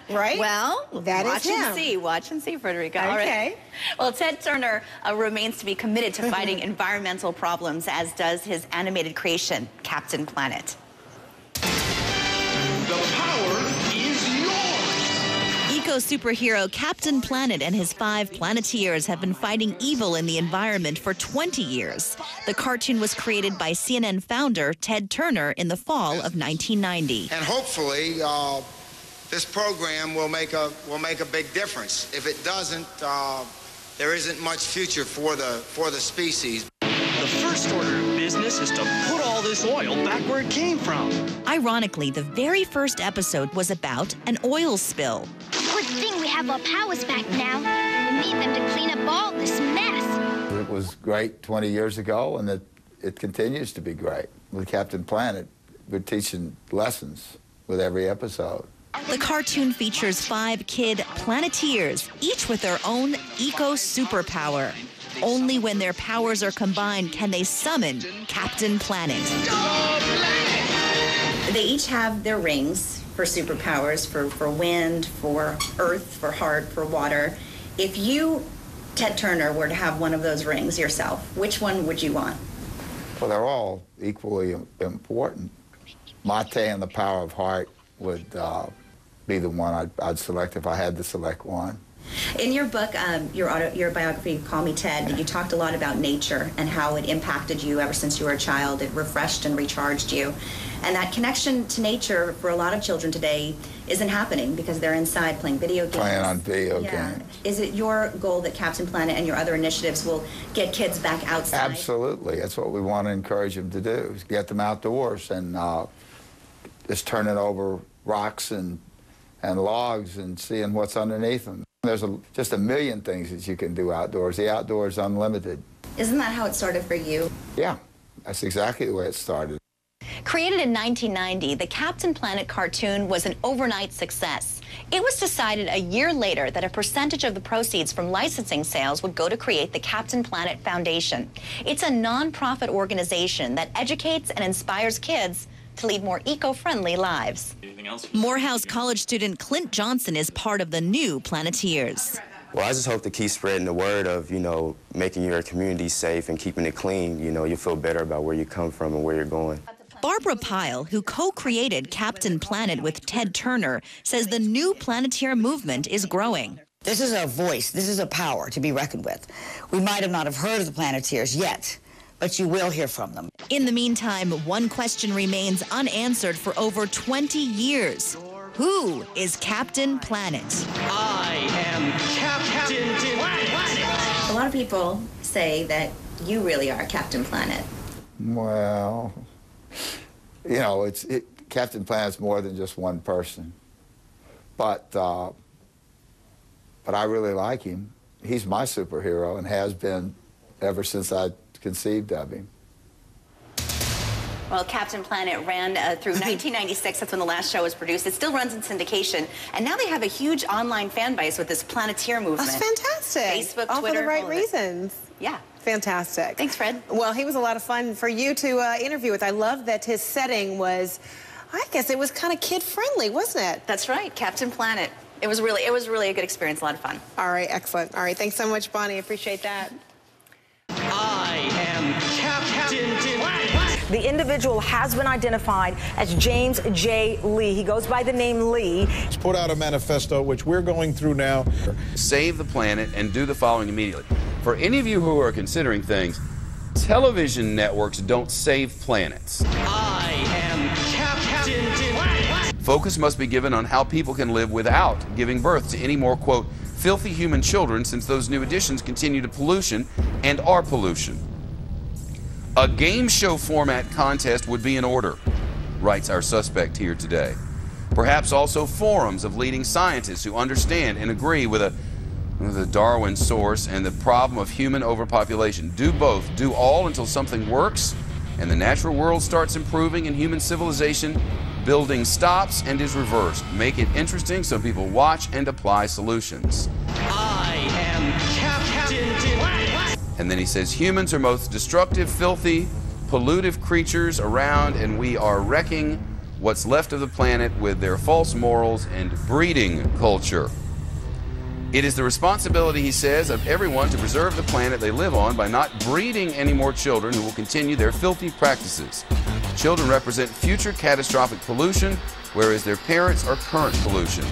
Right? Well, that watch is him. and see. Watch and see, Frederica. Okay. All right. Well, Ted Turner remains to be committed to fighting environmental problems, as does his animated creation, Captain Planet. The power is yours! Eco-superhero Captain Planet and his 5 Planeteers have been fighting evil in the environment for 20 years. The cartoon was created by CNN founder Ted Turner in the fall of 1990. And hopefully, this program will make a big difference. If it doesn't, there isn't much future for the species. The first order of business is to put all this oil back where it came from. Ironically, the very first episode was about an oil spill. Good thing we have our powers back now. We need them to clean up all this mess. It was great 20 years ago, and it continues to be great. With Captain Planet, we're teaching lessons with every episode. The cartoon features 5 kid Planeteers, each with their own eco-superpower. Only when their powers are combined can they summon Captain Planet. They each have their rings for superpowers, for wind, for earth, for heart, for water. If you, Ted Turner, were to have one of those rings yourself, which one would you want? Well, they're all equally important. Mate and the power of heart would be the one I'd select if I had to select one. In your book, your biography, Call Me Ted, you talked a lot about nature and how it impacted you ever since you were a child. It refreshed and recharged you. And that connection to nature for a lot of children today isn't happening because they're inside playing video games. Playing on video games. Is it your goal that Captain Planet and your other initiatives will get kids back outside? Absolutely. That's what we want to encourage them to do, is get them outdoors and just turning over rocks and logs and seeing what's underneath them. There's just a million things that you can do outdoors. The outdoors is unlimited. Isn't that how it started for you? Yeah, that's exactly the way it started. Created in 1990, the Captain Planet cartoon was an overnight success. It was decided a year later that a percentage of the proceeds from licensing sales would go to create the Captain Planet Foundation. It's a non-profit organization that educates and inspires kids to lead more eco-friendly lives. Morehouse College student Clint Johnson is part of the new Planeteers. Well, I just hope to keep spreading the word of, making your community safe and keeping it clean. You'll feel better about where you come from and where you're going. Barbara Pyle, who co-created Captain Planet with Ted Turner, says the new Planeteer movement is growing. This is a voice, this is a power to be reckoned with. We might not have heard of the Planeteers yet, but you will hear from them. In the meantime, one question remains unanswered for over 20 years. Who is Captain Planet? I am Captain Planet! A lot of people say that you really are Captain Planet. Well, Captain Planet's more than just one person. But I really like him. He's my superhero and has been ever since I conceived of him. Well, Captain Planet ran through 1996. That's when the last show was produced. It still runs in syndication. And now they have a huge online fan base with this Planeteer movement. That's fantastic. Facebook, all Twitter. for the right reasons. Yeah. Fantastic. Thanks, Fred. Well, he was a lot of fun for you to interview with. I love that his setting was, I guess it was kind of kid-friendly, wasn't it? That's right, Captain Planet. It was really a good experience, a lot of fun. All right, excellent. All right, thanks so much, Bonnie. Appreciate that. I am Captain Planet! The individual has been identified as James J. Lee. He goes by the name Lee. He's put out a manifesto, which we're going through now. Save the planet and do the following immediately. For any of you who are considering things, television networks don't save planets. I am Captain Planet! Focus must be given on how people can live without giving birth to any more, quote, filthy human children, since those new additions continue to pollution and are pollution. A game show format contest would be in order, writes our suspect here today. Perhaps also forums of leading scientists who understand and agree with the Darwin source and the problem of human overpopulation. Do both. Do all until something works and the natural world starts improving and human civilization building stops and is reversed. Make it interesting so people watch and apply solutions. I am Captain Planet! And then he says, humans are most destructive, filthy, pollutive creatures around, and we are wrecking what's left of the planet with their false morals and breeding culture. It is the responsibility, he says, of everyone to preserve the planet they live on by not breeding any more children who will continue their filthy practices. Children represent future catastrophic pollution, whereas their parents are current pollution.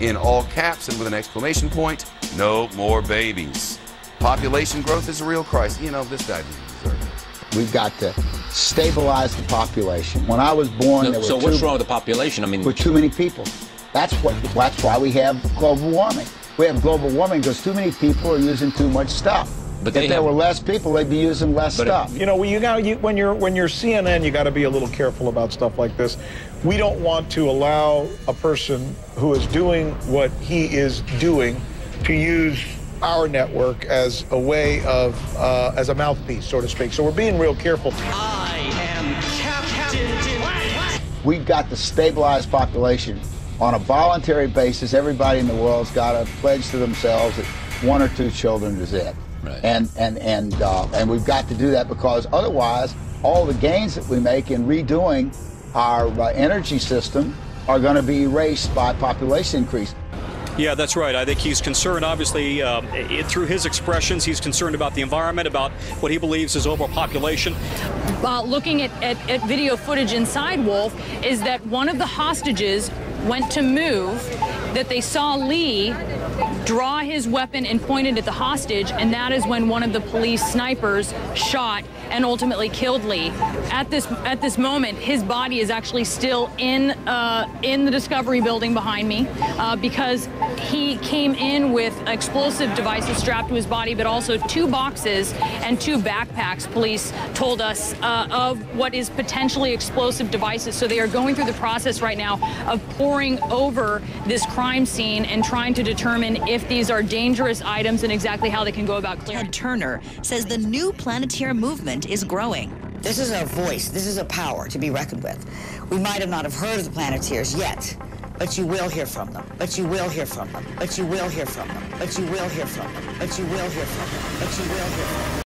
In all caps and with an exclamation point, no more babies. Population growth is a real crisis. You know, this guy didn't deserve it. We've got to stabilize the population. When I was born, there were so what's wrong with the population? I mean, with too many people. That's why we have global warming. We have global warming because too many people are using too much stuff. But if there were less people, they'd be using less stuff. You know, when you're CNN, you got to be a little careful about stuff like this. We don't want to allow a person who is doing what he is doing to use our network as a way of, as a mouthpiece, so to speak. So we're being real careful. I am Captain. We've got to stabilize population on a voluntary basis. Everybody in the world's got to pledge to themselves that 1 or 2 children is it. Right. And we've got to do that because otherwise, all the gains that we make in redoing our energy system are going to be erased by population increase. Yeah, that's right. I think he's concerned, obviously, through his expressions, he's concerned about the environment, about what he believes is overpopulation. Looking at video footage inside Wolf is that one of the hostages went to move, that they saw Lee draw his weapon and pointed at the hostage, and that is when one of the police snipers shot and ultimately killed Lee. At this moment, his body is actually still in the Discovery building behind me because he came in with explosive devices strapped to his body, but also 2 boxes and 2 backpacks, police told us, of what is potentially explosive devices. So they are going through the process right now of poring over this crime scene and trying to determine if these are dangerous items and exactly how they can go about clearing. Ted Turner says the new Planeteer movement is growing. This is a voice, this is a power to be reckoned with. We might have not have heard of the Planeteers yet, but you will hear from them. But you will hear from them. But you will hear from them. But you will hear from them. But you will hear from them. But you will hear from them.